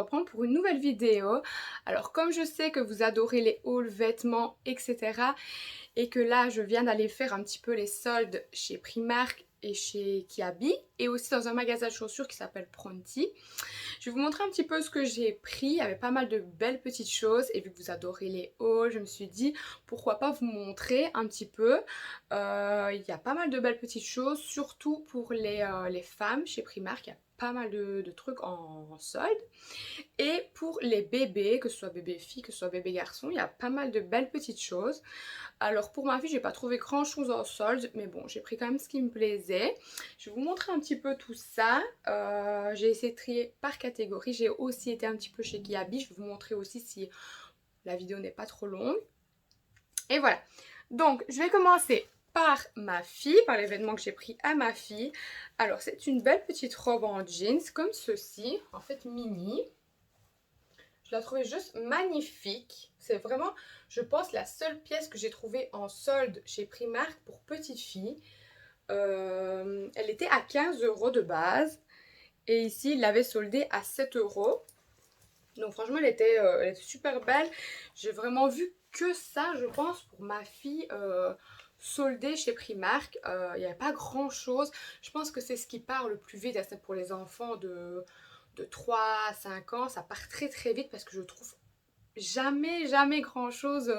reprendre pour une nouvelle vidéo. Alors comme je sais que vous adorez les hauls, vêtements, etc. et que là je viens d'aller faire un petit peu les soldes chez Primark et chez Kiabi et aussi dans un magasin de chaussures qui s'appelle Pronti. Je vais vous montrer un petit peu ce que j'ai pris. Il y avait pas mal de belles petites choses et vu que vous adorez les hauls, je me suis dit pourquoi pas vous montrer un petit peu. Il y a pas mal de belles petites choses, surtout pour les femmes chez Primark. Il y a pas mal de trucs en solde. Et pour les bébés, que ce soit bébé fille, que ce soit bébé garçon, il y a pas mal de belles petites choses. Alors pour ma fille, j'ai pas trouvé grand chose en solde, mais bon, j'ai pris quand même ce qui me plaisait. Je vais vous montrer un petit peu tout ça. J'ai essayé de trier par catégorie. J'ai aussi été un petit peu chez Kiabi. Je vais vous montrer aussi si la vidéo n'est pas trop longue. Et voilà. Donc, je vais commencer par ma fille, par les vêtements que j'ai pris à ma fille. Alors, c'est une belle petite robe en jeans, comme ceci, en fait mini. Je la trouvais juste magnifique. C'est vraiment, je pense, la seule pièce que j'ai trouvée en solde chez Primark pour petite fille. Elle était à 15 € de base. Et ici, il l'avait soldée à 7 €. Donc franchement, elle était super belle. J'ai vraiment vu que ça, je pense, pour ma fille soldée chez Primark. Il n'y avait pas grand-chose. Je pense que c'est ce qui part le plus vite. C'est pour les enfants de 3 à 5 ans. Ça part très très vite parce que je trouve jamais grand-chose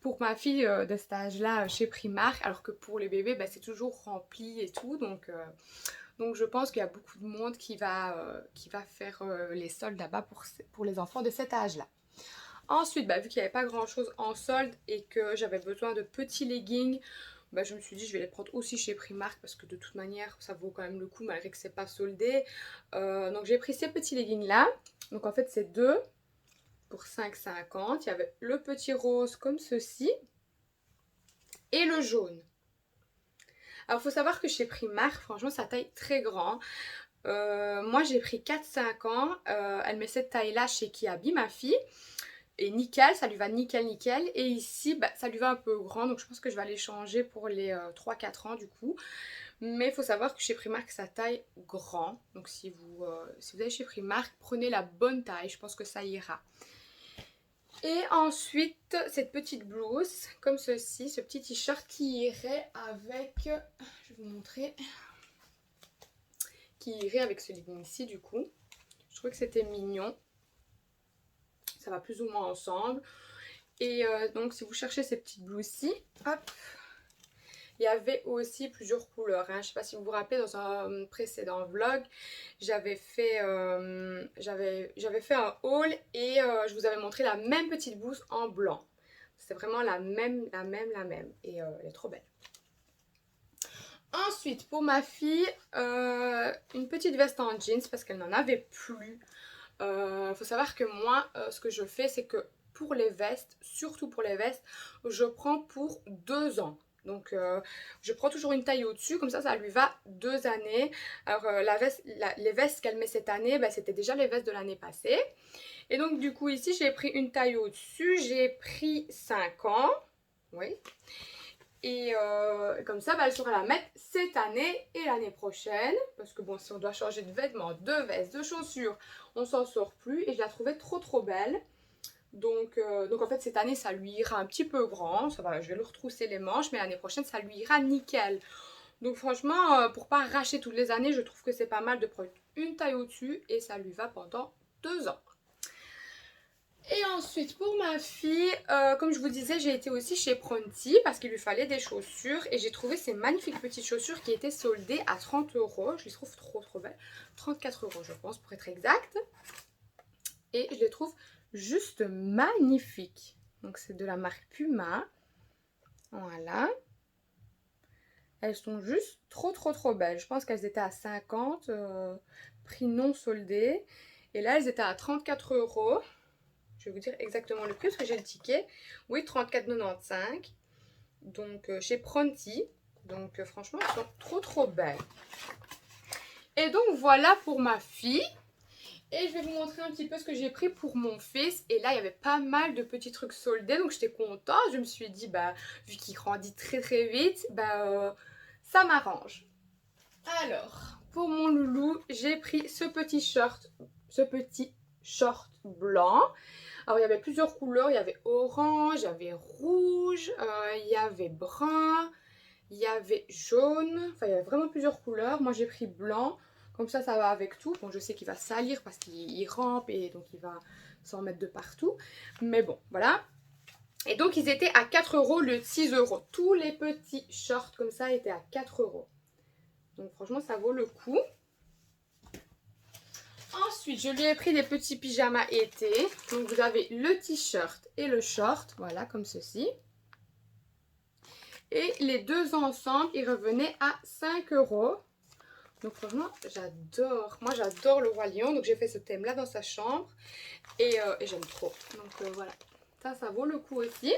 pour ma fille de cet âge-là chez Primark. Alors que pour les bébés, bah, c'est toujours rempli et tout. Donc je pense qu'il y a beaucoup de monde qui va faire les soldes là-bas pour les enfants de cet âge-là. Ensuite, bah, vu qu'il n'y avait pas grand-chose en solde et que j'avais besoin de petits leggings, bah, je me suis dit je vais les prendre aussi chez Primark parce que de toute manière ça vaut quand même le coup malgré que c'est pas soldé. Donc j'ai pris ces petits leggings là. Donc en fait c'est deux pour 5,50. Il y avait le petit rose comme ceci et le jaune. Alors il faut savoir que chez Primark, franchement ça taille très grand. Moi j'ai pris 4-5 ans, elle met cette taille là chez Kiabi ma fille et nickel, ça lui va nickel et ici bah, ça lui va un peu grand donc je pense que je vais aller changer pour les 3-4 ans du coup, mais il faut savoir que chez Primark ça taille grand donc si vous allez chez Primark prenez la bonne taille, je pense que ça ira. Et ensuite cette petite blouse comme ceci, ce petit t-shirt qui irait avec, je vais vous montrer, qui irait avec ce legging ici du coup. Je trouvais que c'était mignon. Ça va plus ou moins ensemble. Et donc si vous cherchez ces petites blouses-ci, hop, il y avait aussi plusieurs couleurs. Je ne sais pas si vous vous rappelez, dans un précédent vlog, j'avais fait un haul et je vous avais montré la même petite blouse en blanc. C'est vraiment la même. Et elle est trop belle. Ensuite, pour ma fille, une petite veste en jeans parce qu'elle n'en avait plus. Faut savoir que moi, ce que je fais, c'est que pour les vestes, surtout pour les vestes, je prends pour 2 ans. Donc, je prends toujours une taille au-dessus, comme ça lui va 2 années. Alors, les vestes qu'elle met cette année, bah, c'était déjà les vestes de l'année passée. Et donc, du coup, ici, j'ai pris une taille au-dessus. J'ai pris 5 ans. Oui. Et comme ça, bah, elle saura la mettre cette année et l'année prochaine. Parce que bon, si on doit changer de vêtements, de vestes, de chaussures, on s'en sort plus. Et je la trouvais trop belle. Donc en fait, cette année, ça lui ira un petit peu grand. Ça va, je vais lui retrousser les manches. Mais l'année prochaine, ça lui ira nickel. Donc franchement, pour pas racher toutes les années, je trouve que c'est pas mal de prendre une taille au-dessus. Et ça lui va pendant 2 ans. Et ensuite pour ma fille, comme je vous disais, j'ai été aussi chez Pronti parce qu'il lui fallait des chaussures et j'ai trouvé ces magnifiques petites chaussures qui étaient soldées à 30 €. Je les trouve trop belles. 34 € je pense pour être exact. Et je les trouve juste magnifiques. Donc c'est de la marque Puma. Voilà. Elles sont juste trop belles. Je pense qu'elles étaient à 50, prix non soldé. Et là elles étaient à 34 €. Je vais vous dire exactement le prix parce que j'ai le ticket. Oui, 34,95. Donc chez Pronti. Donc franchement, elles sont trop belles. Et donc voilà pour ma fille. Et je vais vous montrer un petit peu ce que j'ai pris pour mon fils. Et là, il y avait pas mal de petits trucs soldés. Donc j'étais contente. Je me suis dit, bah, vu qu'il grandit très vite, bah, ça m'arrange. Alors, pour mon loulou, j'ai pris ce petit short blanc. Alors il y avait plusieurs couleurs, il y avait orange, il y avait rouge, il y avait brun, il y avait jaune, enfin il y avait vraiment plusieurs couleurs. Moi j'ai pris blanc, comme ça va avec tout. Bon je sais qu'il va salir parce qu'il rampe et donc il va s'en mettre de partout. Mais bon voilà. Et donc ils étaient à 4 € le 6 €. Tous les petits shorts comme ça étaient à 4 €. Donc franchement ça vaut le coup. Ensuite, je lui ai pris des petits pyjamas été. Donc, vous avez le t-shirt et le short. Voilà, comme ceci. Et les deux ensemble, ils revenaient à 5 €. Donc, franchement, j'adore. Moi, j'adore le Roi Lion. Donc, j'ai fait ce thème-là dans sa chambre. Et j'aime trop. Donc, voilà. Ça vaut le coup aussi.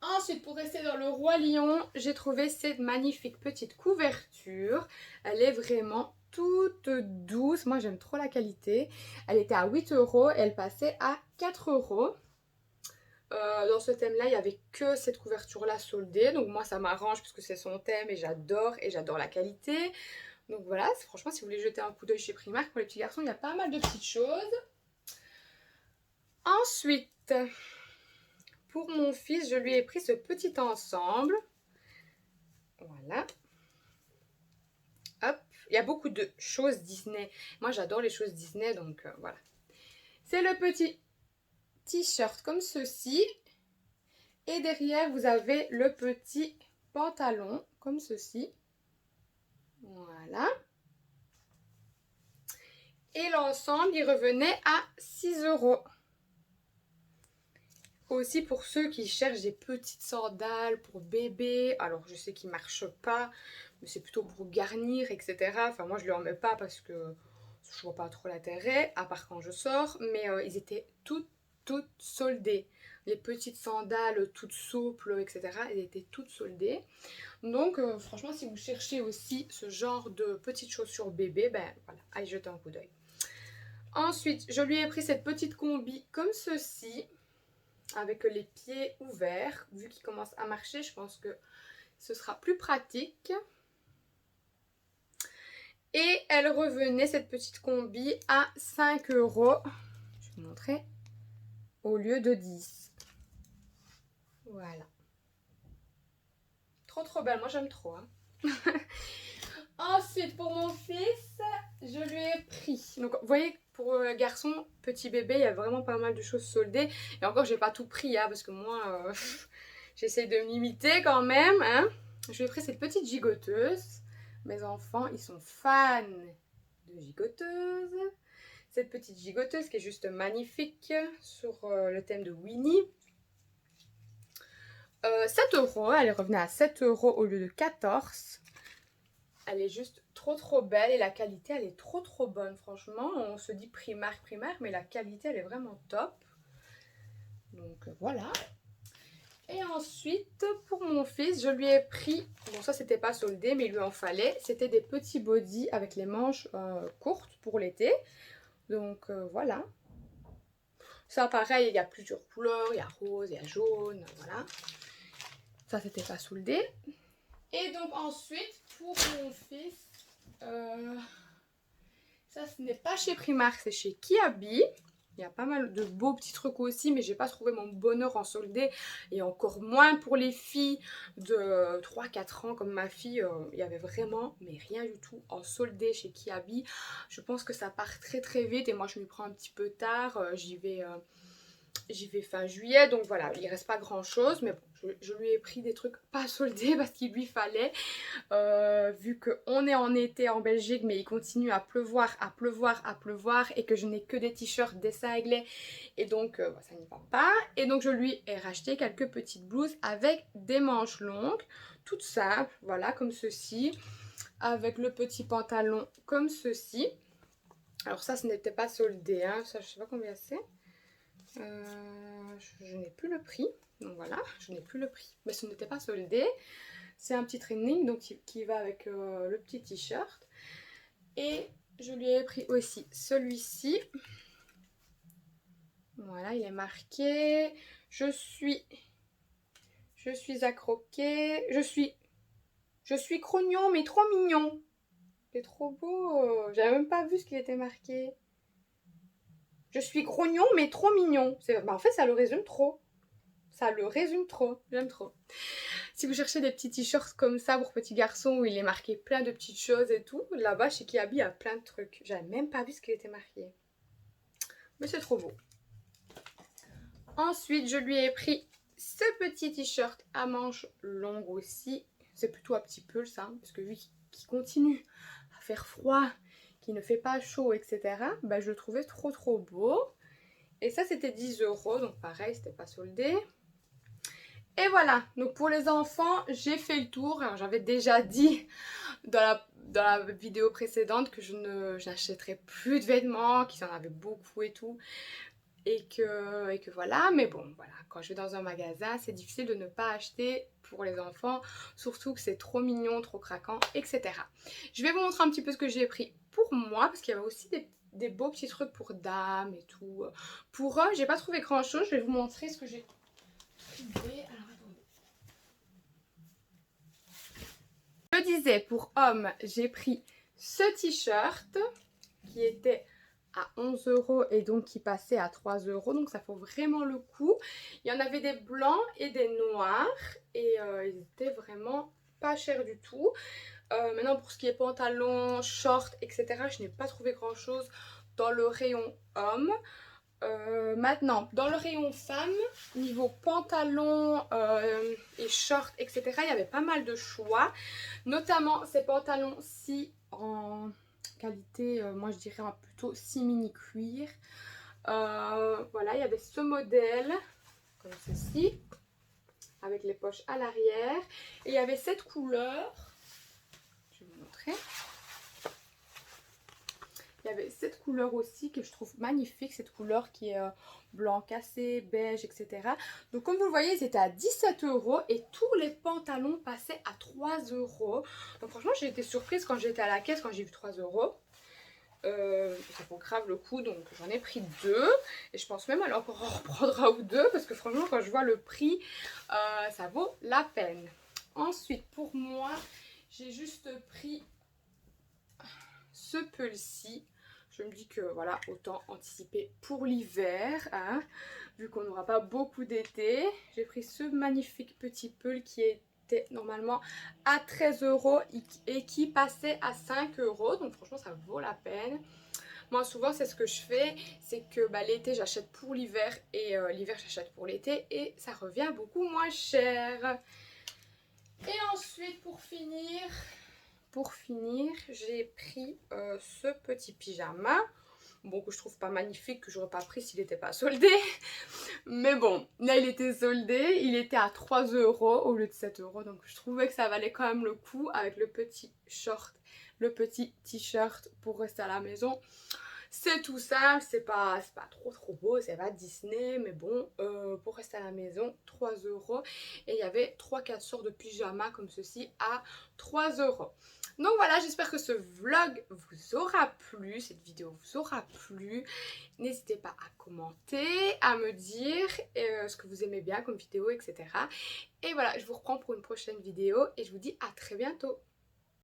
Ensuite, pour rester dans le Roi Lion, j'ai trouvé cette magnifique petite couverture. Elle est vraiment toute douce. Moi, j'aime trop la qualité. Elle était à 8 € et elle passait à 4 €. Dans ce thème-là, il n'y avait que cette couverture-là soldée. Donc moi, ça m'arrange parce que c'est son thème et j'adore la qualité. Donc voilà, franchement, si vous voulez jeter un coup d'œil chez Primark, pour les petits garçons, il y a pas mal de petites choses. Ensuite, pour mon fils, je lui ai pris ce petit ensemble. Voilà. Hop. Il y a beaucoup de choses Disney. Moi, j'adore les choses Disney, donc voilà. C'est le petit t-shirt comme ceci. Et derrière, vous avez le petit pantalon comme ceci. Voilà. Et l'ensemble, il revenait à 6 €. Aussi pour ceux qui cherchent des petites sandales pour bébé. Alors, je sais qu'ils ne marchent pas, mais c'est plutôt pour garnir, etc. Enfin, moi, je ne lui en mets pas parce que je vois pas trop l'intérêt, à part quand je sors. Mais ils étaient toutes soldées. Les petites sandales toutes souples, etc. Elles étaient toutes soldées. Donc, franchement, si vous cherchez aussi ce genre de petites chaussures bébé, ben voilà, allez jeter un coup d'œil. Ensuite, je lui ai pris cette petite combi comme ceci, avec les pieds ouverts. Vu qu'il commence à marcher, je pense que ce sera plus pratique. Et elle revenait, cette petite combi, à 5 €. Je vais vous montrer. Au lieu de 10. Voilà. Trop belle, moi j'aime trop. Hein. Ensuite, pour mon fils, je lui ai pris. Donc, vous voyez, pour le garçon, petit bébé, il y a vraiment pas mal de choses soldées. Et encore, j'ai pas tout pris, hein, parce que moi, j'essaye de me limiter quand même. Hein. Je lui ai pris cette petite gigoteuse. Mes enfants, ils sont fans de gigoteuses. Cette petite gigoteuse qui est juste magnifique sur le thème de Winnie. 7 €, elle revenait à 7 € au lieu de 14. Elle est juste trop belle et la qualité elle est trop bonne, franchement. On se dit Primark, mais la qualité elle est vraiment top. Donc voilà. Et ensuite pour mon fils, je lui ai pris, bon ça c'était pas soldé mais il lui en fallait, c'était des petits bodys avec les manches courtes pour l'été. Donc voilà. Ça pareil, il y a plusieurs couleurs, il y a rose, il y a jaune, voilà. Ça c'était pas soldé. Et donc ensuite pour mon fils, ça ce n'est pas chez Primark, c'est chez Kiabi. Il y a pas mal de beaux petits trucs aussi, mais j'ai pas trouvé mon bonheur en soldé. Et encore moins pour les filles de 3-4 ans comme ma fille. Il y avait vraiment, mais rien du tout en soldé chez Kiabi. Je pense que ça part très vite et moi je m'y prends un petit peu tard. J'y vais fin juillet, donc voilà, il reste pas grand chose, mais bon, je lui ai pris des trucs pas soldés parce qu'il lui fallait, vu qu'on est en été en Belgique, mais il continue à pleuvoir, et que je n'ai que des t-shirts dessins anglais, et donc ça n'y va pas. Et donc je lui ai racheté quelques petites blouses avec des manches longues, toutes simples, voilà, comme ceci, avec le petit pantalon comme ceci. Alors ça, ce n'était pas soldé, hein, ça je sais pas combien c'est. Je n'ai plus le prix, donc voilà, je n'ai plus le prix, mais ce n'était pas soldé. C'est un petit training donc qui va avec le petit t-shirt. Et je lui ai pris aussi celui-ci. Voilà, il est marqué. Je suis à croquer. Je suis crognon mais trop mignon. C'est trop beau. J'avais même pas vu ce qu'il était marqué. Je suis grognon mais trop mignon. Bah, en fait ça le résume trop. Ça le résume trop, j'aime trop. Si vous cherchez des petits t-shirts comme ça pour petits garçons où il est marqué plein de petites choses et tout, là-bas chez Kiabi il y a plein de trucs. J'avais même pas vu ce qui était marqué. Mais c'est trop beau. Ensuite, je lui ai pris ce petit t-shirt à manches longues aussi. C'est plutôt un petit peu ça, parce que vu qu'il continue à faire froid, qu'il ne fait pas chaud, etc., bah, je le trouvais trop beau. Et ça, c'était 10 €, donc pareil, c'était pas soldé. Et voilà, donc pour les enfants, j'ai fait le tour. Alors j'avais déjà dit dans la vidéo précédente que je n'achèterais plus de vêtements, qu'ils en avaient beaucoup et tout. Et que voilà, mais bon, voilà, quand je vais dans un magasin, c'est difficile de ne pas acheter pour les enfants, surtout que c'est trop mignon, trop craquant, etc. Je vais vous montrer un petit peu ce que j'ai pris pour moi, parce qu'il y avait aussi des beaux petits trucs pour dames et tout. Pour eux, j'ai pas trouvé grand chose, je vais vous montrer ce que j'ai trouvé. Alors attendez. Je disais, pour hommes, j'ai pris ce t-shirt qui était à 11 € et donc qui passait à 3 €, donc ça vaut vraiment le coup. Il y en avait des blancs et des noirs et ils étaient vraiment pas chers du tout. Maintenant pour ce qui est pantalon, short, etc., je n'ai pas trouvé grand chose dans le rayon homme. Maintenant, dans le rayon femme, niveau pantalon et short, etc., il y avait pas mal de choix. Notamment ces pantalons-ci en qualité, moi je dirais plutôt simili cuir. Voilà, il y avait ce modèle, comme ceci, avec les poches à l'arrière. Et il y avait cette couleur, je vais vous montrer. Il y avait cette couleur aussi que je trouve magnifique, cette couleur qui est blanc cassé, beige, etc. Donc comme vous le voyez, ils étaient à 17 € et tous les pantalons passaient à 3 €. Donc franchement, j'ai été surprise quand j'étais à la caisse, quand j'ai vu 3 €. Ça vaut grave le coup, donc j'en ai pris 2 et je pense même aller encore en reprendre un ou deux parce que franchement quand je vois le prix, ça vaut la peine. Ensuite pour moi, j'ai juste pris ce pull-ci. Je me dis que voilà, autant anticiper pour l'hiver, hein, vu qu'on n'aura pas beaucoup d'été. J'ai pris ce magnifique petit pull qui était normalement à 13 € et qui passait à 5 €. Donc franchement, ça vaut la peine. Moi, souvent, c'est ce que je fais, c'est que bah, l'été, j'achète pour l'hiver et l'hiver, j'achète pour l'été et ça revient beaucoup moins cher. Et ensuite, pour finir, j'ai pris ce petit pyjama. Bon, que je trouve pas magnifique, que j'aurais pas pris s'il n'était pas soldé. Mais bon, là il était soldé, il était à 3 € au lieu de 7 €. Donc je trouvais que ça valait quand même le coup avec le petit short, le petit t-shirt pour rester à la maison. C'est tout simple, c'est pas trop beau, c'est pas Disney, mais bon, pour rester à la maison, 3 €. Et il y avait 3-4 sortes de pyjamas comme ceci à 3 €. Donc voilà, j'espère que ce vlog vous aura plu, cette vidéo vous aura plu. N'hésitez pas à commenter, à me dire ce que vous aimez bien comme vidéo, etc. Et voilà, je vous reprends pour une prochaine vidéo et je vous dis à très bientôt.